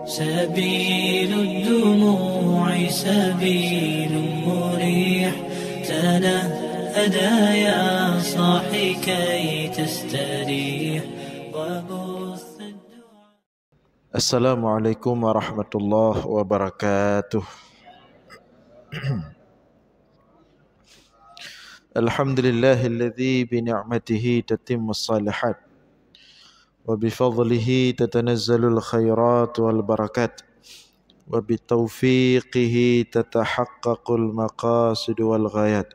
سبيل الدموع سبيل مريح تنهدى يا صاحي كي تستريح وبث الدعاء. السلام عليكم ورحمة الله وبركاته. الحمد لله الذي بنعمته تتم الصالحات وبفضله تتنزل الخيرات والبركات وبتوفيقه تتحقق المقاصد والغايات.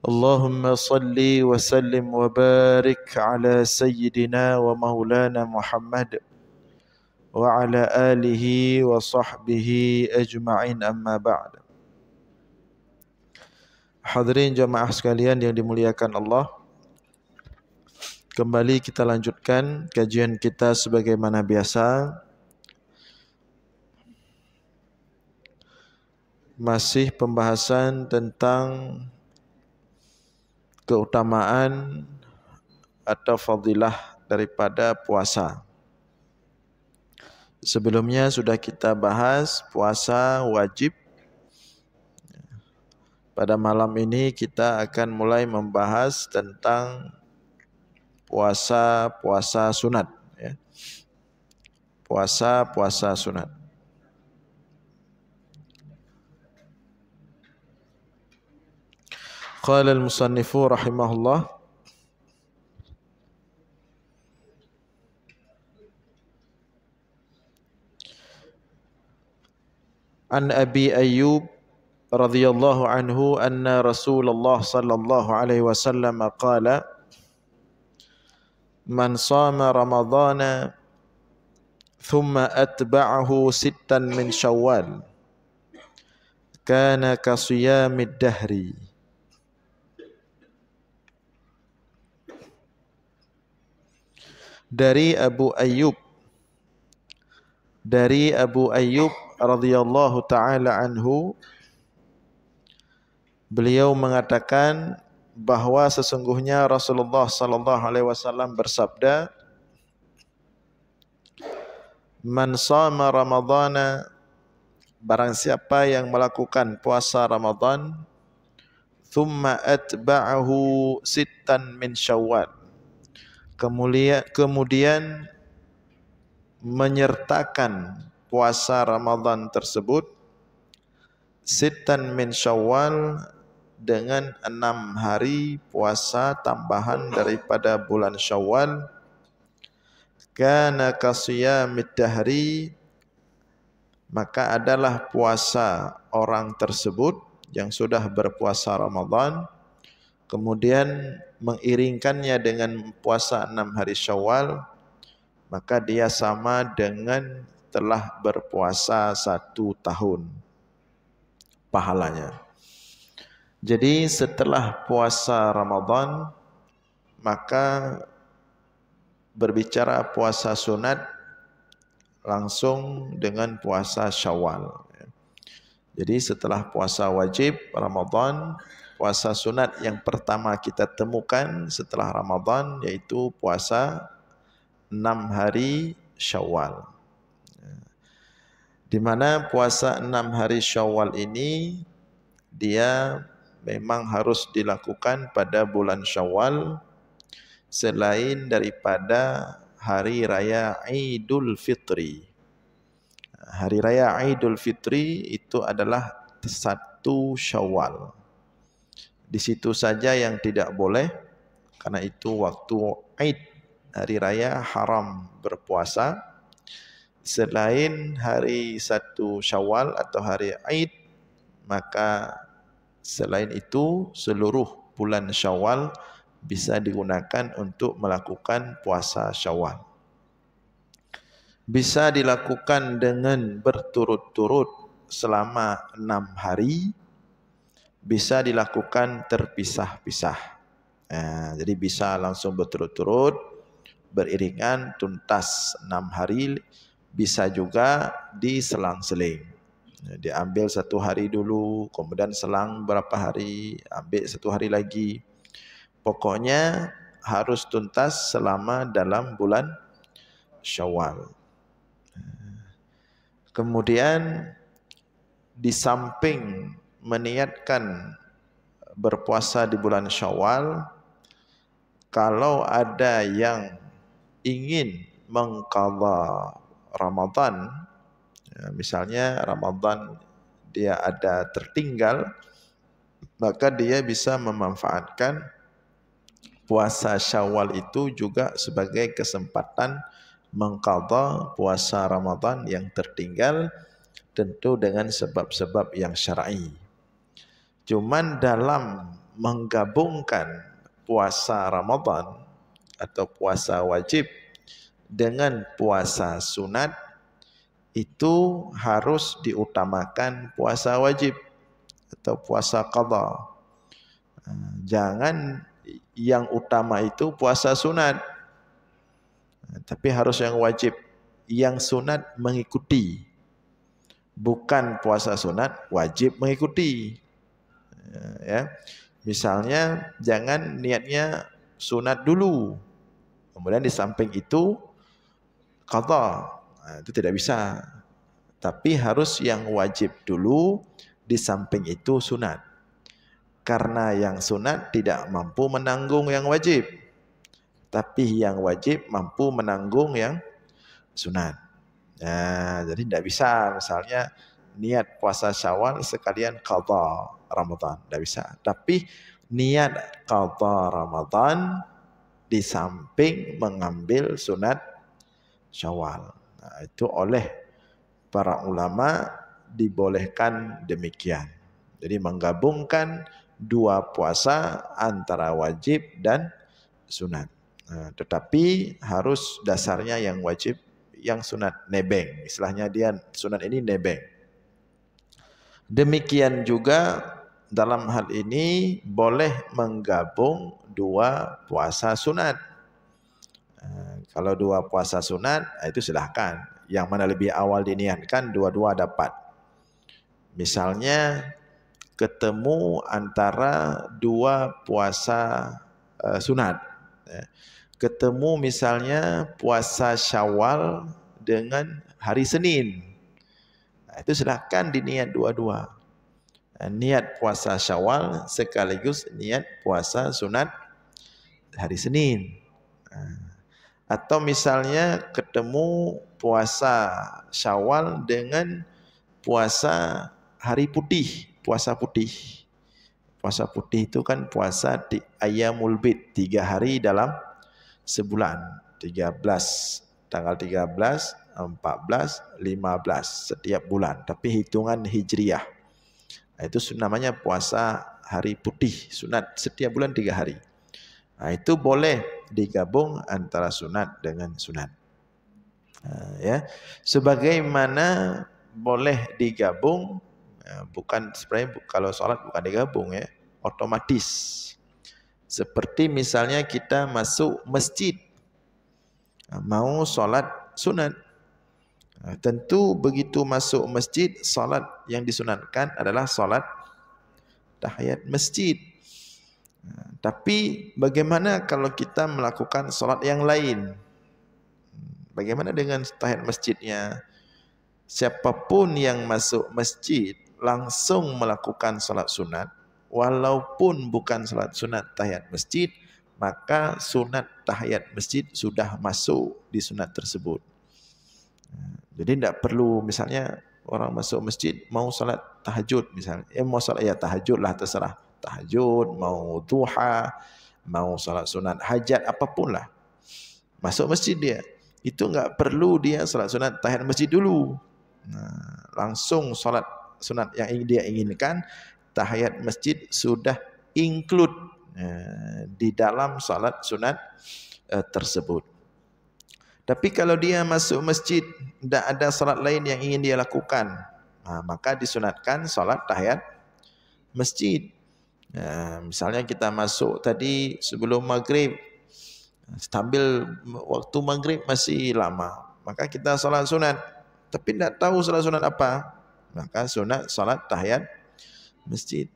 اللهم صل وسلم وبارك على سيدنا ومولانا محمد وعلى آله وصحبه أجمعين أما بعد. Hadirin jamaah sekalian yang dimuliakan Allah, kembali kita lanjutkan kajian kita sebagaimana biasa. Masih pembahasan tentang keutamaan atau fadilah daripada puasa. Sebelumnya sudah kita bahas puasa wajib. Pada malam ini kita akan mulai membahas tentang puasa sunat, ya. Puasa sunat. Qala al-musannifu rahimahullah, an Abi Ayyub radhiyallahu anhu anna Rasulullah sallallahu alaihi wasallam qala man shama ramadhana thumma atba'ahu sittan min syawal kana ka siyamid dahri. Dari Abu Ayyub radhiyallahu taala anhu, beliau mengatakan bahwa sesungguhnya Rasulullah sallallahu alaihi wasallam bersabda, man shama ramadhana, barang siapa yang melakukan puasa Ramadan, thumma atba'ahu sittan min syawal, kemudian menyertakan puasa Ramadan tersebut sittan min syawal, dengan 6 hari puasa tambahan daripada bulan Syawal, kana kasiyamid dahri, maka adalah puasa orang tersebut yang sudah berpuasa Ramadan kemudian mengiringkannya dengan puasa 6 hari Syawal, maka dia sama dengan telah berpuasa 1 tahun pahalanya. Jadi setelah puasa Ramadan, maka berbicara puasa sunat langsung dengan puasa Syawal. Jadi setelah puasa wajib Ramadan, puasa sunat yang pertama kita temukan setelah Ramadan yaitu puasa 6 hari Syawal. Di mana puasa 6 hari Syawal ini dia memang harus dilakukan pada bulan Syawal selain daripada hari raya Idul Fitri. Hari raya Idul Fitri itu adalah 1 Syawal. Di situ saja yang tidak boleh, karena itu waktu Id, hari raya haram berpuasa. Selain hari 1 Syawal atau hari Id, maka selain itu seluruh bulan Syawal bisa digunakan untuk melakukan puasa Syawal. Bisa dilakukan dengan berturut-turut selama 6 hari, bisa dilakukan terpisah-pisah. Jadi bisa langsung berturut-turut, beriringan, tuntas 6 hari, bisa juga diselang-seling. Diambil 1 hari dulu, kemudian selang berapa hari, ambil 1 hari lagi. Pokoknya harus tuntas selama dalam bulan Syawal. Kemudian di samping meniatkan berpuasa di bulan Syawal, kalau ada yang ingin mengqadha Ramadan, ya, misalnya Ramadan dia ada tertinggal, maka dia bisa memanfaatkan puasa Syawal itu juga sebagai kesempatan mengqadha puasa Ramadan yang tertinggal, tentu dengan sebab-sebab yang syar'i. Cuman dalam menggabungkan puasa Ramadan atau puasa wajib dengan puasa sunat, itu harus diutamakan puasa wajib atau puasa qadha. Jangan yang utama itu puasa sunat, tapi harus yang wajib. Yang sunat mengikuti, bukan puasa sunat wajib mengikuti. Ya, misalnya jangan niatnya sunat dulu, kemudian di samping itu qadha. Nah, itu tidak bisa. Tapi harus yang wajib dulu, di samping itu sunat. Karena yang sunat tidak mampu menanggung yang wajib, tapi yang wajib mampu menanggung yang sunat. Nah, jadi tidak bisa misalnya niat puasa Syawal sekalian qadha Ramadan, tidak bisa. Tapi niat qadha Ramadan di samping mengambil sunat Syawal. Nah, itu oleh para ulama dibolehkan demikian. Jadi menggabungkan dua puasa antara wajib dan sunat. Nah, tetapi harus dasarnya yang wajib, yang sunat nebeng. Istilahnya dia sunat ini nebeng. Demikian juga dalam hal ini boleh menggabung dua puasa sunat. Kalau dua puasa sunat itu silahkan. Yang mana lebih awal diniatkan, dua-dua dapat. Misalnya ketemu antara dua puasa sunat. Ketemu misalnya puasa Syawal dengan hari Senin. Nah, itu silahkan diniat dua-dua. Niat puasa Syawal sekaligus niat puasa sunat hari Senin. Atau misalnya ketemu puasa Syawal dengan puasa hari putih, puasa putih. Puasa putih itu kan puasa di Ayyamul Bid, 3 hari dalam sebulan. 13, tanggal 13, 14, 15 setiap bulan. Tapi hitungan Hijriyah. Itu namanya puasa hari putih, sunat setiap bulan 3 hari. Nah, itu boleh digabung antara sunat dengan sunat. Ya, sebagaimana boleh digabung, bukan sebenarnya kalau sholat bukan digabung ya, otomatis. Seperti misalnya kita masuk masjid, mau sholat sunat, tentu begitu masuk masjid, sholat yang disunatkan adalah sholat tahiyat masjid. Tapi bagaimana kalau kita melakukan sholat yang lain? Bagaimana dengan tahiyat masjidnya? Siapapun yang masuk masjid langsung melakukan sholat sunat, walaupun bukan sholat sunat tahiyat masjid, maka sunat tahiyat masjid sudah masuk di sunat tersebut. Jadi tidak perlu misalnya orang masuk masjid mau sholat tahajud misalnya, mau sholat ya tahajud lah terserah. Tahajud, mau duha, mau salat sunat hajat, apapun lah. Masuk masjid dia, itu enggak perlu dia salat sunat tahiyat masjid dulu. Nah, langsung salat sunat yang dia inginkan, tahiyat masjid sudah include di dalam salat sunat tersebut. Tapi kalau dia masuk masjid, tidak ada salat lain yang ingin dia lakukan, maka disunatkan salat tahiyat masjid. Misalnya kita masuk tadi sebelum maghrib, sambil waktu maghrib masih lama, maka kita salat sunat, tapi tidak tahu salat sunat apa, maka sunat salat tahiyat masjid.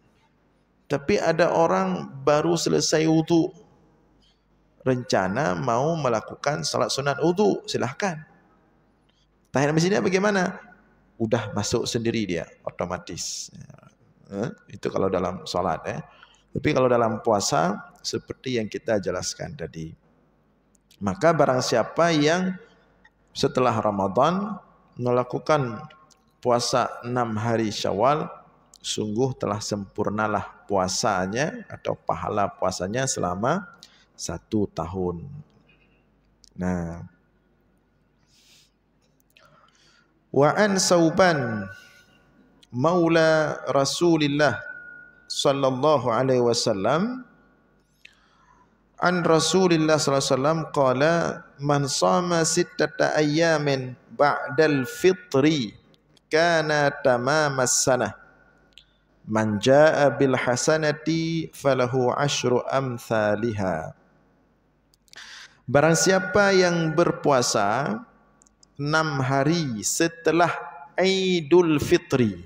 Tapi ada orang baru selesai wudu, rencana mau melakukan salat sunat wudu, silahkan. Tahiyat masjidnya bagaimana? udah masuk sendiri dia, otomatis. Itu kalau dalam sholat ya. Tapi kalau dalam puasa, seperti yang kita jelaskan tadi. Maka barang siapa yang setelah Ramadan melakukan puasa 6 hari Syawal, sungguh telah sempurnalah puasanya atau pahala puasanya selama 1 tahun. Nah, wa an Sauban maula Rasulillah sallallahu alaihi wasallam an Rasulillah sallallahu alaihi wasallam qala man shama sittata ayyamin ba'dal fitri kana tamamas sanah man jaa bil hasanati falahu asyru amsalihha. Barang siapa yang berpuasa 6 hari setelah Idul Fitri,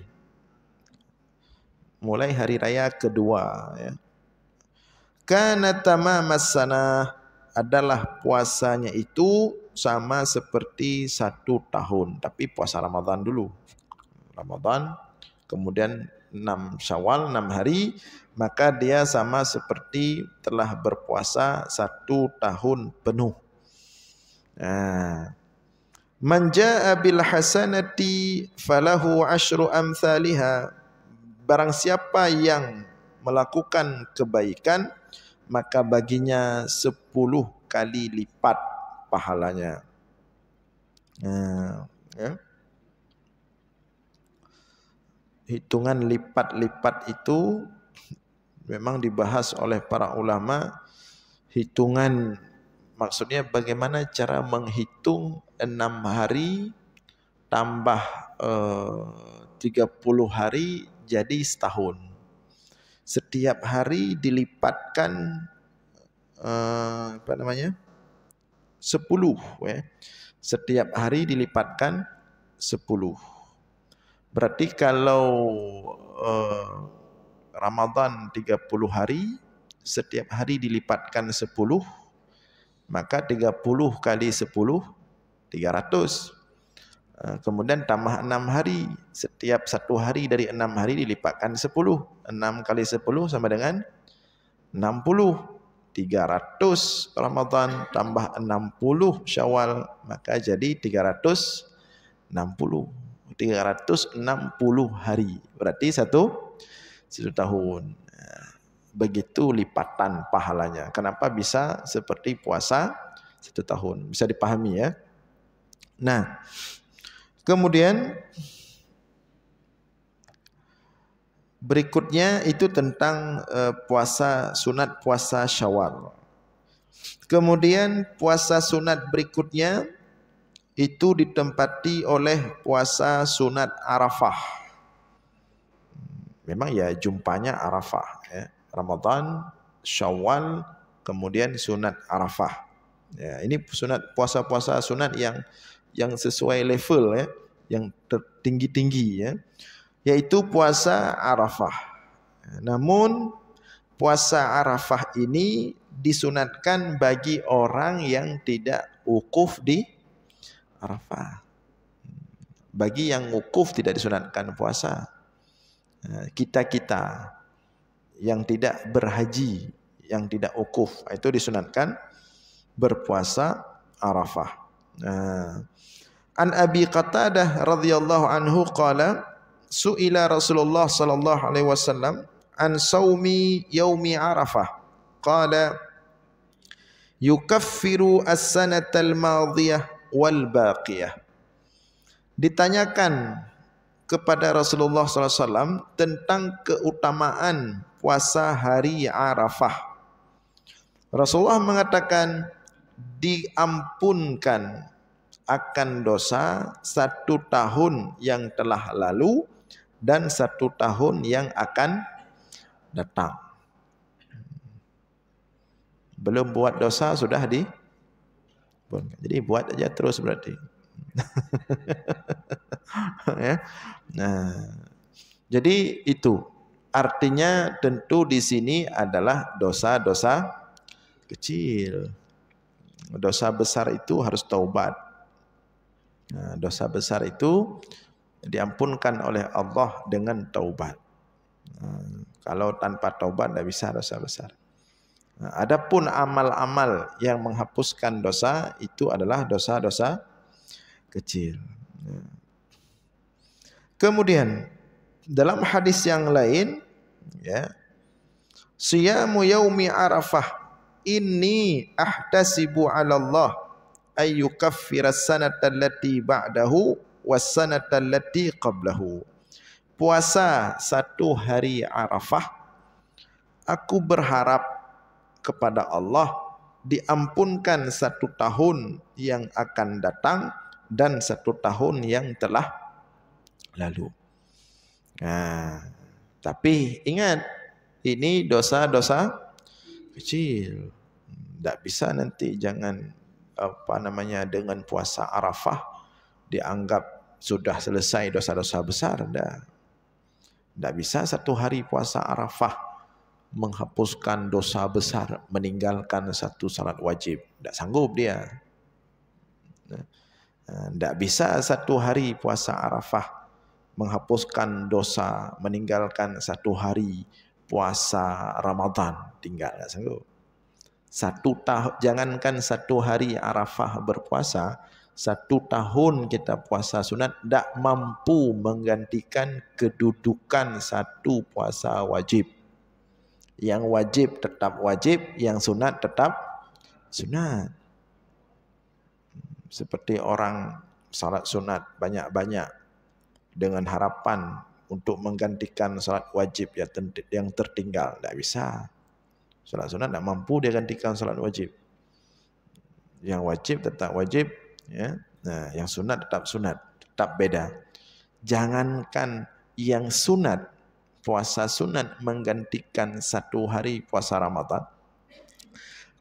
mulai hari raya kedua ya, kana tamamas sanah, adalah puasanya itu sama seperti 1 tahun, tapi puasa Ramadan dulu. Ramadan, kemudian 6 Syawal, 6 hari, maka dia sama seperti telah berpuasa 1 tahun penuh. Nah, man jaa bil hasanati falahu asyru amsalihha. Barang siapa yang melakukan kebaikan, maka baginya 10 kali lipat pahalanya. Nah, ya. Hitungan lipat-lipat itu memang dibahas oleh para ulama. Hitungan maksudnya bagaimana cara menghitung 6 hari tambah 30 hari jadi setahun. Setiap hari dilipatkan 10 ya. Setiap hari dilipatkan 10. Berarti kalau Ramadan 30 hari, setiap hari dilipatkan 10, maka 30 kali 10, 300. Kemudian tambah 6 hari, setiap 1 hari dari 6 hari dilipatkan 10. 6 kali 10 sama dengan 60. 300 Ramadan tambah 60 Syawal, maka jadi 360 hari. Berarti 1 tahun. Begitu lipatan pahalanya. Kenapa bisa seperti puasa 1 tahun? Bisa dipahami ya. Nah, kemudian berikutnya itu tentang puasa sunat, puasa Syawal. Kemudian puasa sunat berikutnya itu ditempati oleh puasa sunat Arafah. Memang ya jumpanya Arafah ya. Ramadan, Syawal, kemudian sunat Arafah. Ya, ini sunat, puasa-puasa sunat yang sesuai level ya, yang tertinggi-tinggi ya, yaitu puasa Arafah. Namun puasa Arafah ini disunatkan bagi orang yang tidak wukuf di Arafah. Bagi yang wukuf tidak disunatkan puasa. Kita-kita yang tidak berhaji, yang tidak wukuf, itu disunatkan berpuasa Arafah. An Abi Qatadah radhiyallahu anhu qala su'ila Rasulullah sallallahu alaihi wasallam an saumi yaumi Arafah. Qala yukaffiru as-sanatal madhiyah wal baqiyah. Ditanyakan kepada Rasulullah SAW tentang keutamaan puasa hari Arafah. Rasulullah mengatakan diampunkan akan dosa 1 tahun yang telah lalu dan 1 tahun yang akan datang. Belum buat dosa sudah jadi buat aja terus berarti. Ya. Nah, jadi itu artinya tentu di sini adalah dosa-dosa kecil. Dosa besar itu harus taubat. Nah, dosa besar itu diampunkan oleh Allah dengan taubat. Kalau tanpa taubat tidak bisa dosa besar. Adapun amal-amal yang menghapuskan dosa itu adalah dosa-dosa kecil. Kemudian dalam hadis yang lain, ya, siyamu yaumi Arafah inni ahtasibu 'ala Allah ay yukaffira as-sanata allati ba'dahu was-sanata allati qablahu. Puasa satu hari Arafah, aku berharap kepada Allah diampunkan satu tahun yang akan datang dan satu tahun yang telah lalu. Nah, tapi ingat, ini dosa-dosa kecil. Tak bisa nanti jangan dengan puasa Arafah dianggap sudah selesai dosa-dosa besar. Tak bisa satu hari puasa Arafah menghapuskan dosa besar, meninggalkan satu salat wajib. Tak sanggup dia. Tak bisa satu hari puasa Arafah menghapuskan dosa, meninggalkan satu hari puasa Ramadan. Tinggal, tak sanggup. Jangankan satu hari Arafah berpuasa, satu tahun kita puasa sunat tak mampu menggantikan kedudukan satu puasa wajib. Yang wajib tetap wajib, yang sunat tetap sunat. Seperti orang salat sunat banyak-banyak dengan harapan untuk menggantikan salat wajib yang tertinggal. Tak bisa. Salat sunat tak mampu dia gantikan salat wajib. Yang wajib tetap wajib, ya. Nah, yang sunat tetap sunat, tetap beda. Jangankan yang sunat, puasa sunat menggantikan satu hari puasa Ramadan.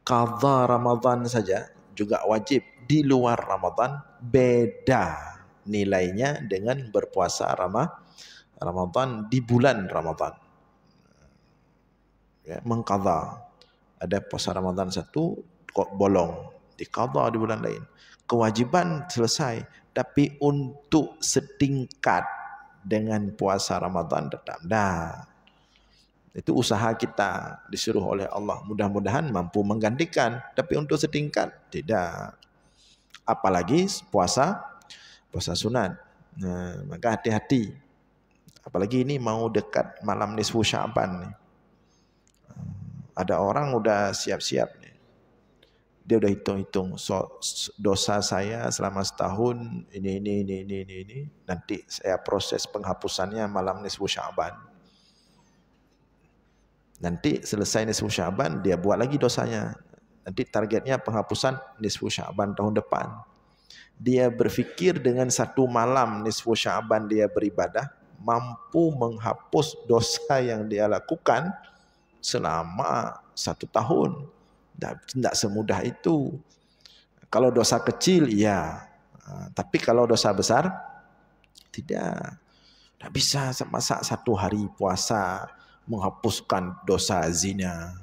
Qadha Ramadan saja juga wajib di luar Ramadan, beda nilainya dengan berpuasa Ramadan di bulan Ramadan. Ya, mengqadha. Ada puasa Ramadan satu kok bolong, diqadha di bulan lain. Kewajiban selesai, tapi untuk setingkat dengan puasa Ramadan tetap dah. Itu usaha kita, disuruh oleh Allah. Mudah-mudahan mampu menggantikan, tapi untuk setingkat tidak. Apalagi puasa sunat. Nah, maka hati-hati. Apalagi ini mau dekat malam nisfu Sya'ban nih. Ada orang udah siap-siap nih. Dia udah hitung-hitung dosa saya selama setahun ini. Nanti saya proses penghapusannya malam nisfu Sya'ban. Nanti selesai nisfu Sya'ban dia buat lagi dosanya. Nanti targetnya penghapusan nisfu Sya'ban tahun depan. Dia berfikir dengan satu malam nisfu Sya'ban dia beribadah mampu menghapus dosa yang dia lakukan selama satu tahun. Tidak semudah itu. Kalau dosa kecil, ya. Tapi kalau dosa besar, tidak. Tidak bisa masa satu hari puasa menghapuskan dosa zina.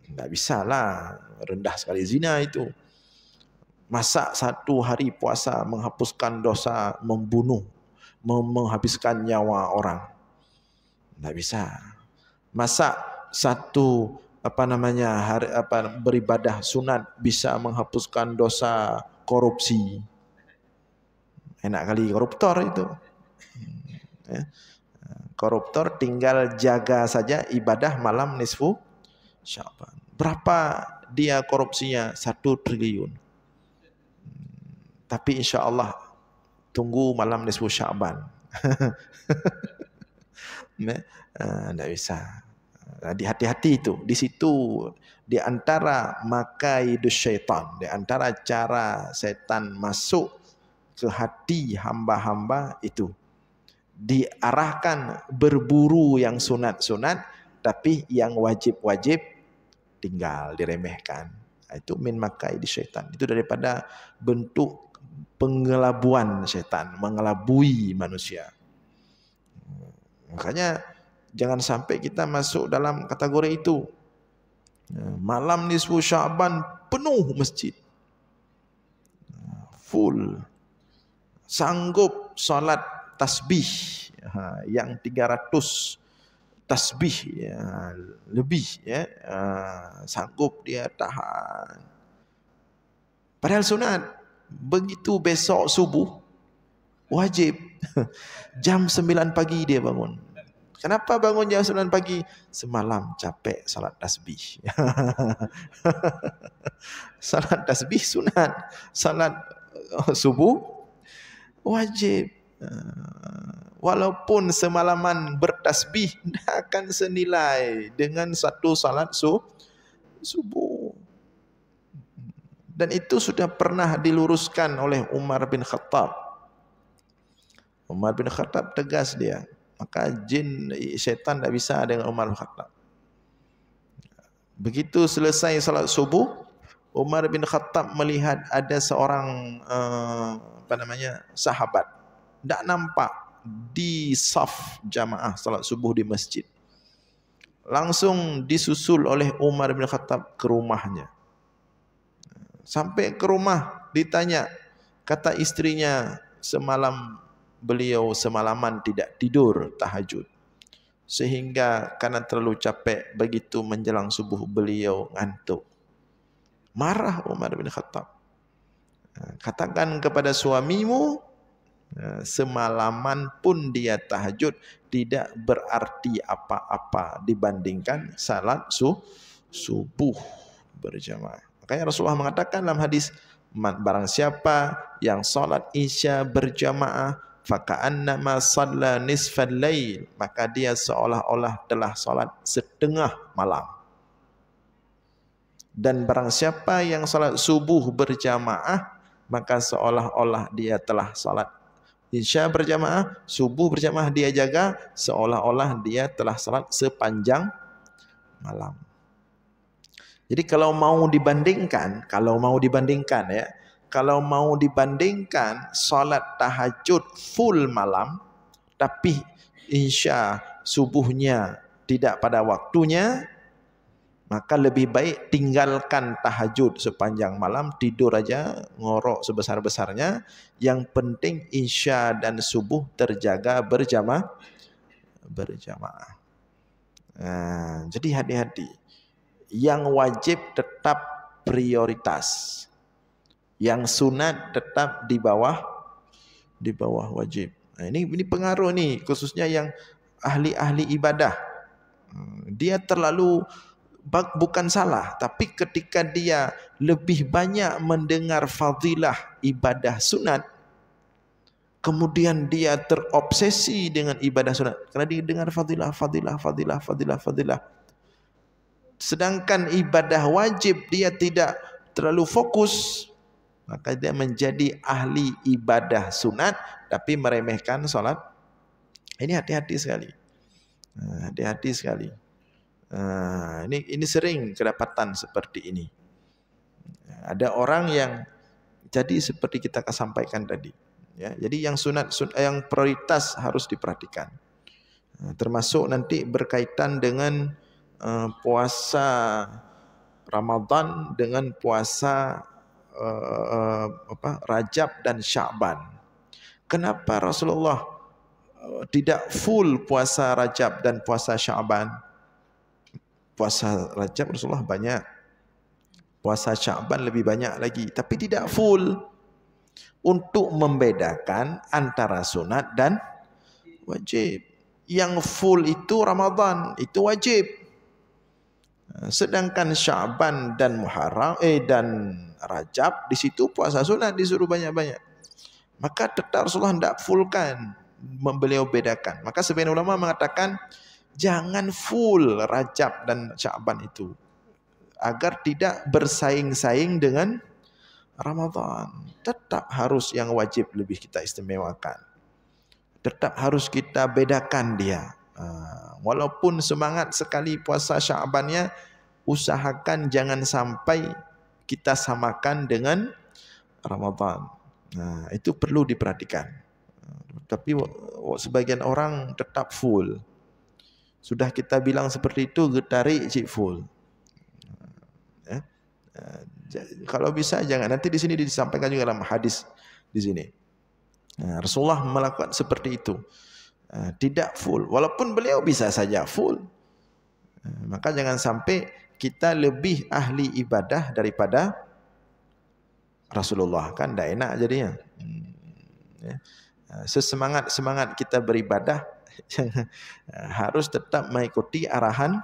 Tidak bisa lah. Rendah sekali zina itu. Masa satu hari puasa menghapuskan dosa membunuh, menghabiskan nyawa orang. Tidak bisa. Masa satu beribadah sunat bisa menghapuskan dosa korupsi. Enak kali koruptor itu. Koruptor tinggal jaga saja ibadah malam nisfu Sya'ban. Berapa dia korupsinya? 1 triliun. Tapi insya Allah tunggu malam nisfu Sya'ban. Tidak bisa. Hati-hati itu. Di situ di antara makaidus syaitan, di antara cara setan masuk ke hati hamba-hamba itu diarahkan berburu yang sunat-sunat, tapi yang wajib-wajib tinggal diremehkan. Itu min makaidus syaitan. Itu daripada bentuk pengelabuan syaitan, mengelabui manusia. Makanya jangan sampai kita masuk dalam kategori itu. Malam nisfu Sya'ban penuh masjid. Full. Sanggup solat tasbih yang 300 tasbih ya, lebih ya, sanggup dia tahan. Padahal sunat. Begitu besok subuh wajib jam 9 pagi dia bangun. Kenapa bangun jam 9 pagi? Semalam capek salat tasbih. Salat tasbih sunat, salat subuh wajib. Walaupun semalaman bertasbih, tidak akan senilai dengan satu salat subuh. Dan itu sudah pernah diluruskan oleh Umar bin Khattab. Umar bin Khattab tegas dia. Maka jin, syaitan tidak bisa dengan Umar bin Khattab. Begitu selesai salat subuh, Umar bin Khattab melihat ada seorang sahabat. Tak nampak di saf jamaah salat subuh di masjid. Langsung disusul oleh Umar bin Khattab ke rumahnya. Sampai ke rumah ditanya, kata istrinya, semalam beliau semalaman tidak tidur tahajud. Sehingga karena terlalu capek, begitu menjelang subuh beliau ngantuk. Marah Umar bin Khattab. Katakan kepada suamimu, semalaman pun dia tahajud tidak berarti apa-apa dibandingkan salat subuh berjamaah. Makanya Rasulullah mengatakan dalam hadis, barang siapa yang salat isya berjamaah faka'annama shalla nisfal lail, maka dia seolah-olah telah salat setengah malam. Dan barang siapa yang salat subuh berjamaah, maka seolah-olah dia telah salat isya berjamaah, subuh berjamaah dia jaga, seolah-olah dia telah salat sepanjang malam. Jadi kalau mau dibandingkan ya, kalau mau dibandingkan salat tahajud full malam, tapi isya subuhnya tidak pada waktunya, maka lebih baik tinggalkan tahajud sepanjang malam, tidur aja ngorok sebesar-besarnya. Yang penting isya dan subuh terjaga berjamaah. Jadi hati-hati. Yang wajib tetap prioritas. Yang sunat tetap di bawah wajib. Nah, ini pengaruh nih, khususnya yang ahli-ahli ibadah. Dia terlalu, bukan salah, tapi ketika dia lebih banyak mendengar fadilah ibadah sunat, kemudian dia terobsesi dengan ibadah sunat karena dia dengar fadilah. Sedangkan ibadah wajib dia tidak terlalu fokus, maka dia menjadi ahli ibadah sunat tapi meremehkan salat. Ini hati-hati sekali. Hati-hati sekali. Ini sering kedapatan seperti ini. Ada orang yang jadi seperti kita sampaikan tadi. Ya, jadi yang sunat, yang prioritas harus diperhatikan. Termasuk nanti berkaitan dengan puasa Ramadan dengan puasa Rajab dan Sya'ban. Kenapa Rasulullah tidak full puasa Rajab dan puasa Sya'ban? Puasa Rajab Rasulullah banyak, puasa Sya'ban lebih banyak lagi, tapi tidak full, untuk membedakan antara sunat dan wajib. Yang full itu Ramadan, itu wajib. Sedangkan Sya'ban dan Muharram dan Rajab, di situ puasa sunat disuruh banyak-banyak. Maka tetap Rasulullah tidak fullkan, beliau bedakan. Maka sebagian ulama mengatakan jangan full Rajab dan Sya'ban itu, agar tidak bersaing-saing dengan Ramadan. Tetap harus yang wajib lebih kita istimewakan. Tetap harus kita bedakan dia. Walaupun semangat sekali puasa Sya'bannya, usahakan jangan sampai kita samakan dengan Ramadan. Nah, itu perlu diperhatikan. Tapi sebagian orang tetap full. Sudah kita bilang seperti itu, tarik cik full. Ya. Kalau bisa jangan. Nanti di sini disampaikan juga dalam hadis di sini. Rasulullah melakukan seperti itu. Tidak full, walaupun beliau bisa saja full. Maka jangan sampai kita lebih ahli ibadah daripada Rasulullah, kan tidak enak jadinya. Sesemangat kita beribadah harus tetap mengikuti arahan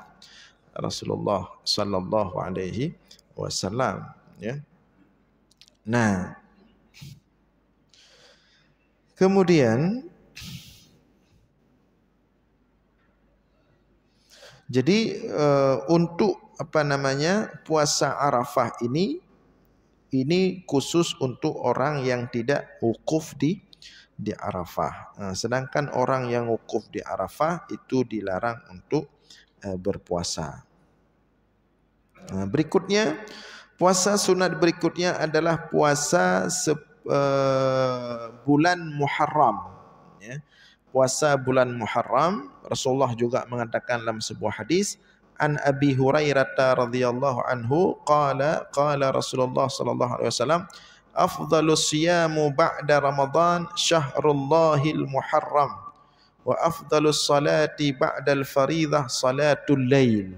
Rasulullah sallallahu alaihi wasallam, ya. Nah, kemudian jadi untuk puasa Arafah ini khusus untuk orang yang tidak wukuf di Arafah. Sedangkan orang yang wukuf di Arafah itu dilarang untuk berpuasa. Berikutnya, puasa sunat berikutnya adalah puasa bulan Muharram, ya. Puasa bulan Muharram, Rasulullah juga mengatakan dalam sebuah hadis, an Abi Hurairah radhiyallahu anhu qala Rasulullah sallallahu alaihi wasallam, afdhalus siyamu ba'da Ramadan syahrullahil Muharram wa afdhalus salati ba'dal fariidah salatul lail.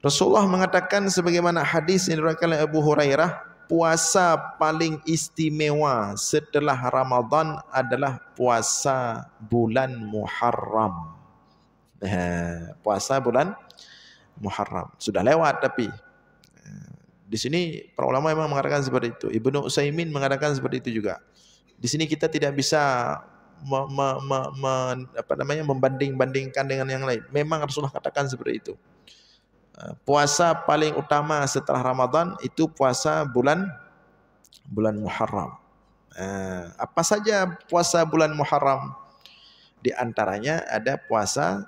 Rasulullah mengatakan sebagaimana hadis yang diriwayatkan oleh Abu Hurairah, puasa paling istimewa setelah Ramadan adalah puasa bulan Muharram. Puasa bulan Muharram. Sudah lewat tapi di sini para ulama memang mengatakan seperti itu. Ibnu Utsaimin mengatakan seperti itu juga. Di sini kita tidak bisa membanding-bandingkan dengan yang lain. Memang Rasulullah katakan seperti itu. Puasa paling utama setelah Ramadan itu puasa bulan Muharram. Apa saja puasa bulan Muharram? Di antaranya ada puasa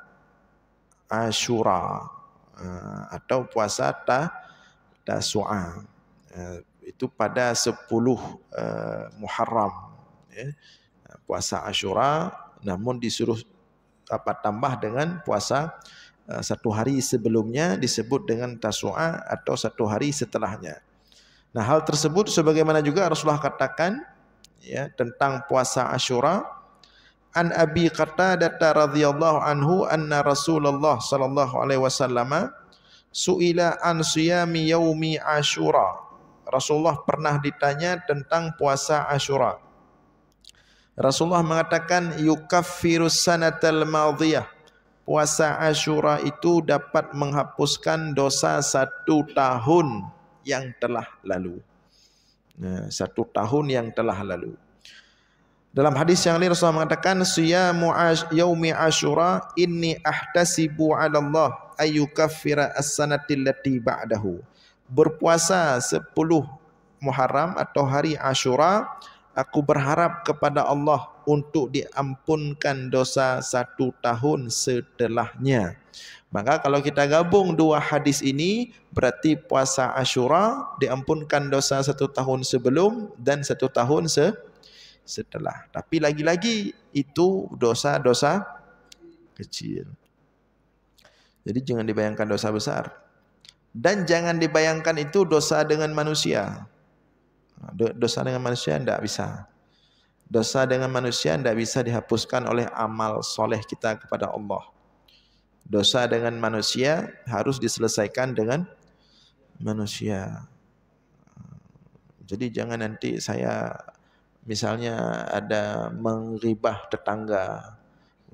Asyura atau puasa Tasu'a. Itu pada 10 Muharram, ya. Puasa Asyura namun disuruh tambah dengan puasa satu hari sebelumnya disebut dengan Tasu'a atau satu hari setelahnya. Nah, hal tersebut sebagaimana juga Rasulullah katakan, ya, tentang puasa Asyura, an Abi Qatadah radhiyallahu anhu anna Rasulullah sallallahu alaihi wasallam suila an siyami yaumi Asyura. Rasulullah pernah ditanya tentang puasa Asyura. Rasulullah mengatakan yukaffirus sanatal madhiyah. Puasa Asyura itu dapat menghapuskan dosa 1 tahun yang telah lalu. 1 tahun yang telah lalu. Dalam hadis yang lain Rasulullah mengatakan siyamu yaumi Asyura inni ahtasibu 'ala Allah ayyukaffira as-sanatil lati ba'dahu. Berpuasa 10 Muharram atau hari Asyura, aku berharap kepada Allah untuk diampunkan dosa 1 tahun setelahnya. Maka kalau kita gabung 2 hadis ini, berarti puasa Asyura diampunkan dosa 1 tahun sebelum dan 1 tahun setelah. Tapi lagi-lagi itu dosa-dosa kecil. Jadi jangan dibayangkan dosa besar. Dan jangan dibayangkan itu dosa dengan manusia. Dosa dengan manusia tidak bisa. Dosa dengan manusia tidak bisa dihapuskan oleh amal soleh kita kepada Allah. Dosa dengan manusia harus diselesaikan dengan manusia. Jadi jangan nanti saya misalnya ada menggibah tetangga,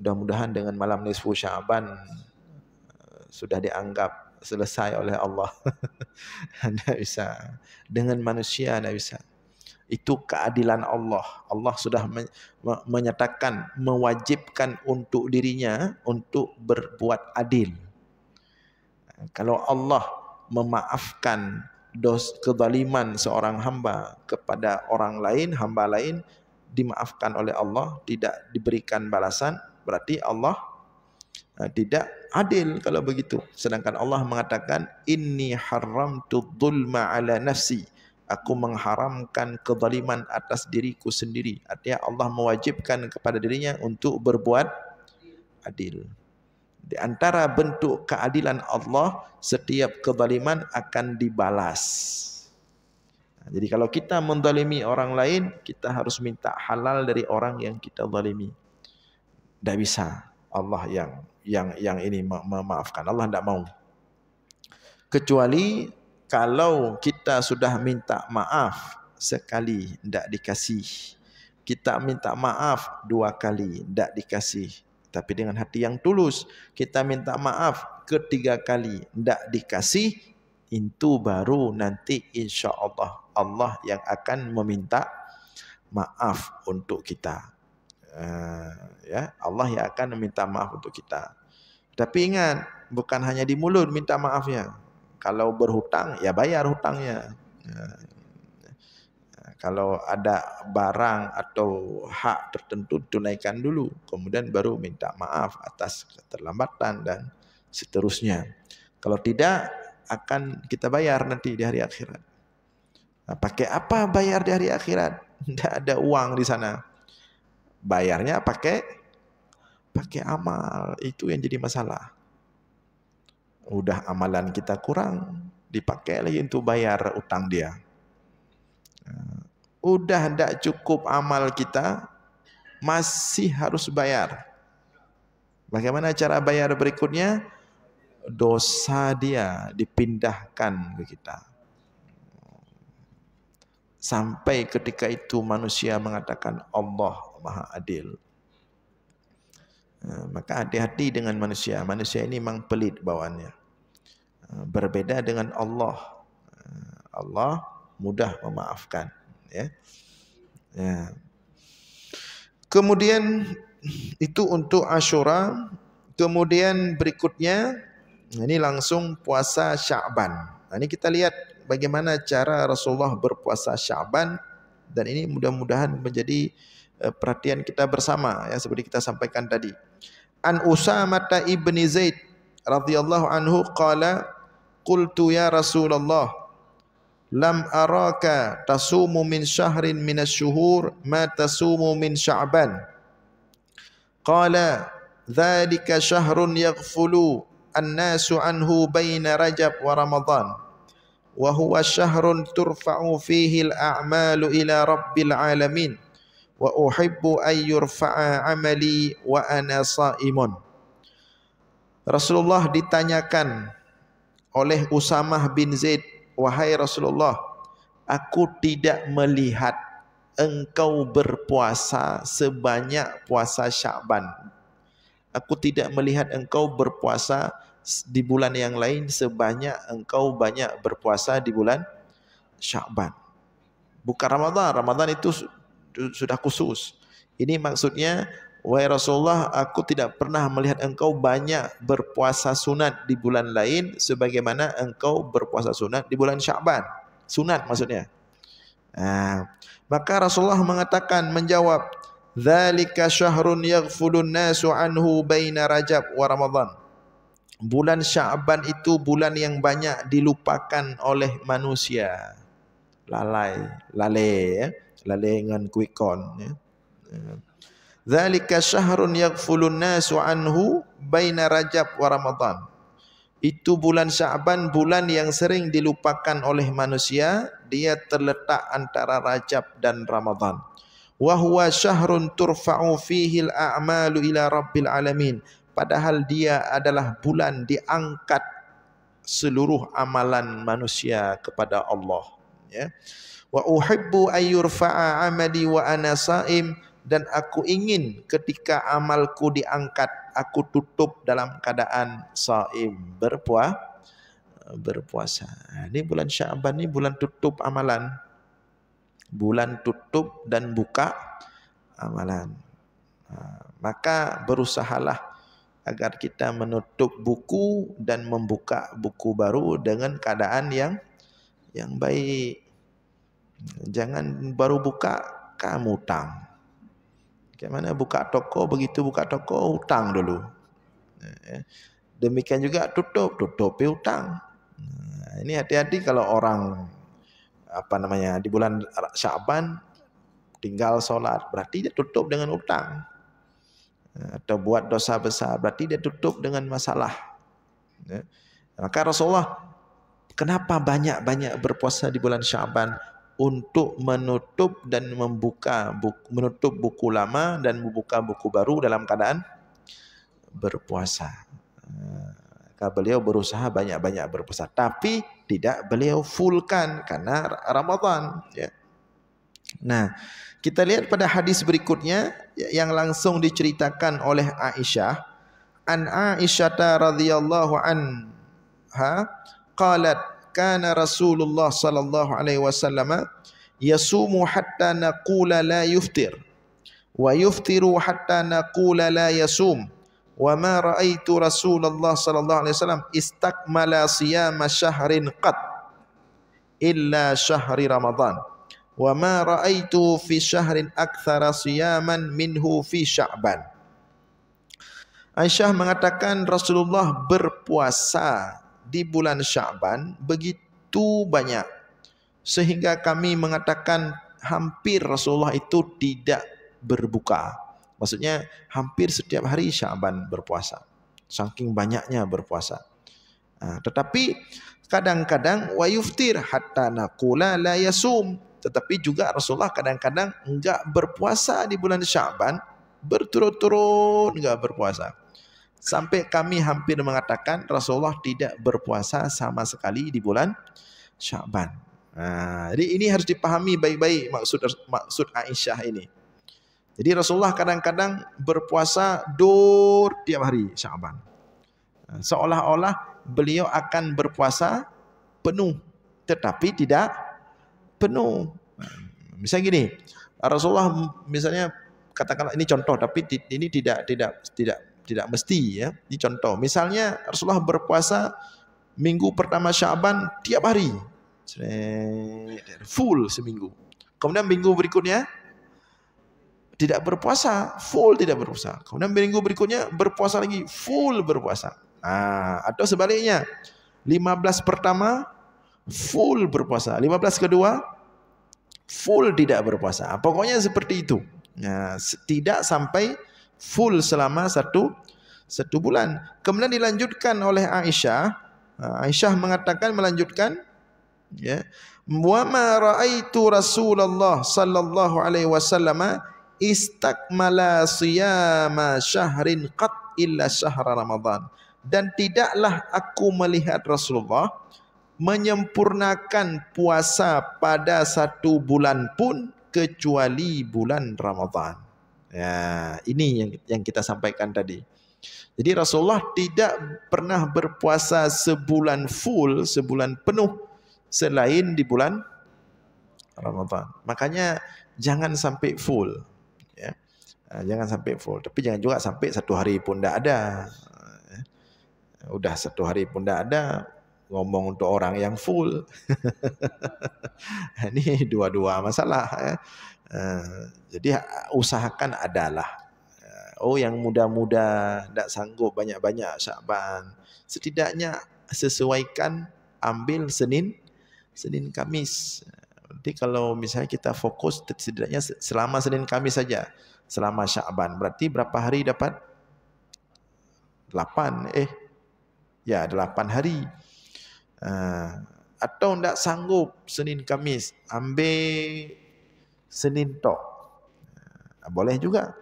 mudah-mudahan dengan malam nisfu Sya'ban sudah dianggap selesai oleh Allah. Tidak bisa. Dengan manusia tidak bisa. Itu keadilan Allah. Allah sudah menyatakan, mewajibkan untuk dirinya untuk berbuat adil. Kalau Allah memaafkan kezaliman seorang hamba kepada orang lain, hamba lain, dimaafkan oleh Allah, tidak diberikan balasan, berarti Allah tidak adil kalau begitu. Sedangkan Allah mengatakan inni haramtu dzulma ala nafsi. Aku mengharamkan kezaliman atas diriku sendiri. Artinya Allah mewajibkan kepada dirinya untuk berbuat adil. Di antara bentuk keadilan Allah, setiap kezaliman akan dibalas. Jadi kalau kita menzalimi orang lain, kita harus minta halal dari orang yang kita zalimi. Tidak bisa Allah yang ini memaafkan. Allah tidak mau. Kecuali kalau kita sudah minta maaf sekali, tidak dikasih. Kita minta maaf 2 kali, tidak dikasih. Tapi dengan hati yang tulus, kita minta maaf ke-3 kali, tidak dikasih. Itu baru nanti insya Allah Allah yang akan meminta maaf untuk kita. Ya, Allah yang akan meminta maaf untuk kita. Tapi ingat, bukan hanya di mulut minta maafnya. Kalau berhutang, ya bayar hutangnya. Kalau ada barang atau hak tertentu, tunaikan dulu. Kemudian baru minta maaf atas keterlambatan dan seterusnya. Kalau tidak, akan kita bayar nanti di hari akhirat. Nah, pakai apa bayar di hari akhirat? Tidak ada uang di sana. Bayarnya pakai amal. Itu yang jadi masalah. Udah amalan kita kurang, dipakai lagi untuk bayar utang dia. Udah tidak cukup amal kita, masih harus bayar. Bagaimana cara bayar berikutnya? Dosa dia dipindahkan ke kita. Sampai ketika itu manusia mengatakan Allah Maha Adil. Maka hati-hati dengan manusia. Manusia ini memang pelit bawaannya. Berbeda dengan Allah. Allah mudah memaafkan. Ya. Ya. Kemudian itu untuk Asyura. Kemudian berikutnya ini langsung puasa Sya'ban. Nah, ini kita lihat bagaimana cara Rasulullah berpuasa Sya'ban, dan ini mudah-mudahan menjadi perhatian kita bersama ya, seperti kita sampaikan tadi. An Usamah ibni Zaid radhiyallahu anhu qala qultu ya Rasulullah lam araka tasumu min syahrin minasy-syuhur ma tasumu min Sya'ban. Qala dzalika syahrun yaghfulu an-nasu anhu baina Rajab wa Ramadan. Wa huwa syahrun turfa'u fihi al-a'malu ila rabbil alamin wa uhibbu an yurfa'a amali wa ana sha'imun. Rasulullah ditanyakan oleh Usamah bin Zaid, wahai Rasulullah, aku tidak melihat engkau berpuasa sebanyak puasa Sya'ban. Aku tidak melihat engkau berpuasa di bulan yang lain sebanyak engkau banyak berpuasa di bulan Sya'ban. Bukan Ramadan. Ramadan itu sudah khusus. Ini maksudnya, wahai Rasulullah, aku tidak pernah melihat engkau banyak berpuasa sunat di bulan lain sebagaimana engkau berpuasa sunat di bulan Sya'ban. Sunat maksudnya. Maka Rasulullah mengatakan, menjawab, dzalika syahrun yaghfulun nasu anhu baina Rajab wa Ramadan. Bulan Sya'ban itu bulan yang banyak dilupakan oleh manusia. Lalai ya. Lalai dengan quick count ya. Dzalika syahrun yaghfulun nasu anhu baina Rajab wa Ramadan. Itu bulan Sya'ban, bulan yang sering dilupakan oleh manusia. Dia terletak antara Rajab dan Ramadan. Wa huwa syahrun turfa'u fihi al-a'malu ila rabbil alamin. Padahal dia adalah bulan diangkat seluruh amalan manusia kepada Allah. Ya. Wa uhibbu an yurfa'a amali wa ana sha'im. Dan aku ingin ketika amalku diangkat, aku tutup dalam keadaan sha'im, berpuasa. Ini bulan Sya'ban, ini bulan tutup amalan. Bulan tutup dan buka amalan. Maka berusahalah agar kita menutup buku dan membuka buku baru dengan keadaan yang baik. Jangan baru buka kamu hutang. Bagaimana buka toko, begitu buka toko hutang dulu. Demikian juga tutupi hutang. Ini hati-hati kalau orang di bulan Sya'ban tinggal sholat, berarti dia tutup dengan hutang. Atau buat dosa besar, berarti dia tutup dengan masalah. Maka Rasulullah kenapa banyak-banyak berpuasa di bulan Sya'ban? untuk menutup dan menutup buku lama dan membuka buku baru dalam keadaan berpuasa. Beliau berusaha banyak-banyak berpuasa, tapi tidak beliau fullkan karena Ramadan. Ya. Nah, kita lihat pada hadis berikutnya yang langsung diceritakan oleh Aisyah. An Aisyah radhiyallahu anha qalat kana Rasulullah sallallahu alaihi wasallam yasumu hatta naqula la yuftir wa yuftiru hatta naqula la yasum. Wa ma ra'aitu Rasulullah sallallahu alaihi wasallam istakmala siyama syahrin qat illa syahri Ramadan. Wa ma ra'aitu fi syahrin aktsara siyaman minhu fi Sya'ban. Aisyah mengatakan Rasulullah berpuasa di bulan Sya'ban begitu banyak sehingga kami mengatakan hampir Rasulullah itu tidak berbuka. Maksudnya hampir setiap hari Sya'ban berpuasa. Saking banyaknya berpuasa. Tetapi kadang-kadang wa yuftir hatta naqula la yasum. Tetapi juga Rasulullah kadang-kadang enggak berpuasa di bulan Sya'ban, berturut-turut enggak berpuasa. Sampai kami hampir mengatakan Rasulullah tidak berpuasa sama sekali di bulan Sya'ban. Jadi ini harus dipahami baik-baik maksud Aisyah ini. Jadi Rasulullah kadang-kadang berpuasa tiap hari Sya'ban. Seolah-olah beliau akan berpuasa penuh, tetapi tidak penuh. Misalnya gini, Rasulullah misalnya katakanlah ini contoh, tapi ini tidak mesti ya. Ini contoh. Misalnya Rasulullah berpuasa minggu pertama Sya'ban tiap hari, full seminggu. Kemudian minggu berikutnya tidak berpuasa, full tidak berpuasa. Kemudian minggu berikutnya berpuasa lagi, full berpuasa. Atau sebaliknya, 15 pertama full berpuasa, 15 kedua full tidak berpuasa. Pokoknya seperti itu. Tidak sampai full selama satu bulan. Kemudian dilanjutkan oleh Aisyah. Aisyah melanjutkan, ya, wa ma raaitu Rasulullah sallallahu alaihi wasallam istakmala siyama syahrin qat illa syahra Ramadan. Dan tidaklah aku melihat Rasulullah menyempurnakan puasa pada satu bulan pun kecuali bulan Ramadan. Ya, ini yang kita sampaikan tadi. Jadi Rasulullah tidak pernah berpuasa sebulan full, sebulan penuh selain di bulan Ramadan. Makanya jangan sampai full. Ya. Jangan sampai full. Tapi jangan juga sampai satu hari pun tidak ada. Udah satu hari pun tidak ada, ngomong untuk orang yang full. Ini dua-dua masalah. Ya. Jadi usahakan adalah yang muda-muda tidak sanggup banyak-banyak Sya'ban, setidaknya sesuaikan ambil Senin Kamis. Nanti kalau misalnya kita fokus setidaknya selama Senin Kamis saja selama Sya'ban, berarti berapa hari dapat? 8 hari. Atau tidak sanggup Senin Kamis, ambil Senin tok, boleh juga.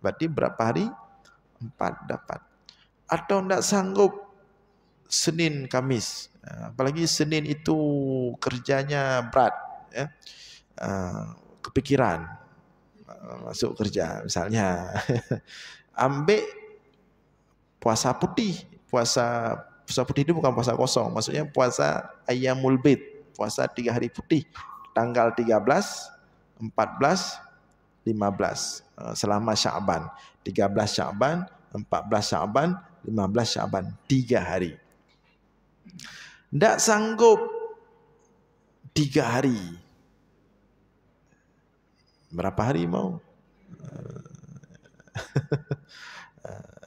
Berarti berapa hari? 4 dapat. Atau tidak sanggup Senin Kamis, apalagi Senin itu kerjanya berat, ya. Kepikiran masuk kerja misalnya. Ambil puasa putih. Puasa putih itu bukan puasa kosong, maksudnya puasa Ayyamul Bid, puasa 3 hari putih, tanggal 13, 14, 15 selama Sya'ban. 13 Sya'ban, 14 Sya'ban, 15 Sya'ban, 3 hari. Tidak sanggup 3 hari. Berapa hari mau?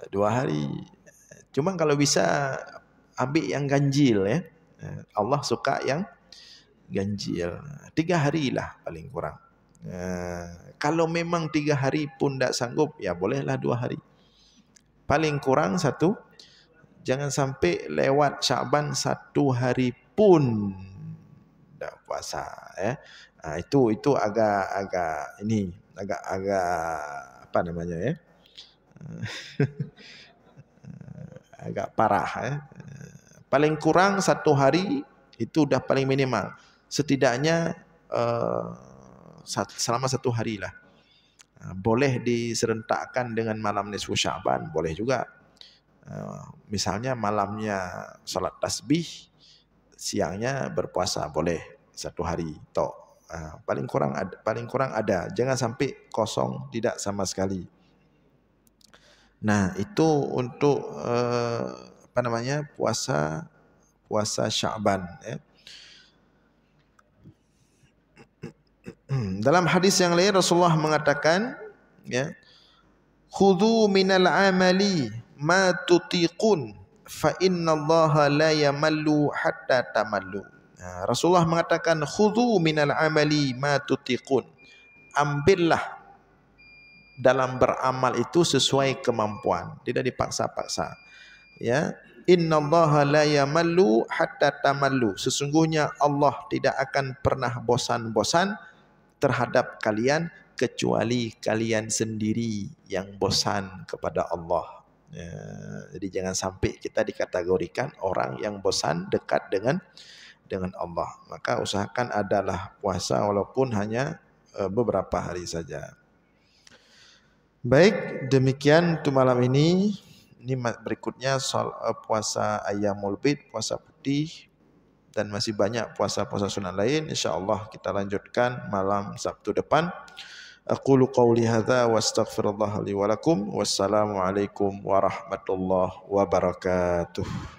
2 hari. Cuma kalau bisa ambil yang ganjil, ya. Allah suka yang ganjil. 3 hari lah paling kurang. Kalau memang 3 hari pun tidak sanggup, ya bolehlah 2 hari. Paling kurang 1. Jangan sampai lewat Sya'ban 1 hari pun tidak puasa ya. Itu agak ini agak apa namanya ya? Agak parah ya. Paling kurang 1 hari itu udah paling minimal. Setidaknya selama 1 hari lah. Boleh diserentakkan dengan malam nisfu Sya'ban, boleh juga. Misalnya malamnya salat tasbih, siangnya berpuasa, boleh 1 hari tok. Paling kurang ada, jangan sampai kosong, tidak sama sekali. Nah, itu untuk apa namanya? puasa Sya'ban ya. Dalam hadis yang lain Rasulullah mengatakan ya, khudhu minal amali ma tutiqun fa innallaha la yamallu hatta tamallu. Rasulullah mengatakan khudhu minal amali ma tutiqun. Ambillah dalam beramal itu sesuai kemampuan, tidak dipaksa-paksa. Ya, innallaha la yamallu hatta tamallu. Sesungguhnya Allah tidak akan pernah bosan-bosan terhadap kalian kecuali kalian sendiri yang bosan kepada Allah. Ya, jadi jangan sampai kita dikategorikan orang yang bosan dekat dengan Allah. Maka usahakan adalah puasa walaupun hanya beberapa hari saja. Baik, demikian untuk malam ini. Ini berikutnya soal puasa Ayyamul Bid, puasa putih, dan masih banyak puasa-puasa sunat lain. InsyaAllah kita lanjutkan malam Sabtu depan. Aqulu qawli hadza wa astaghfirullah li wa lakum. Wassalamualaikum warahmatullahi wabarakatuh.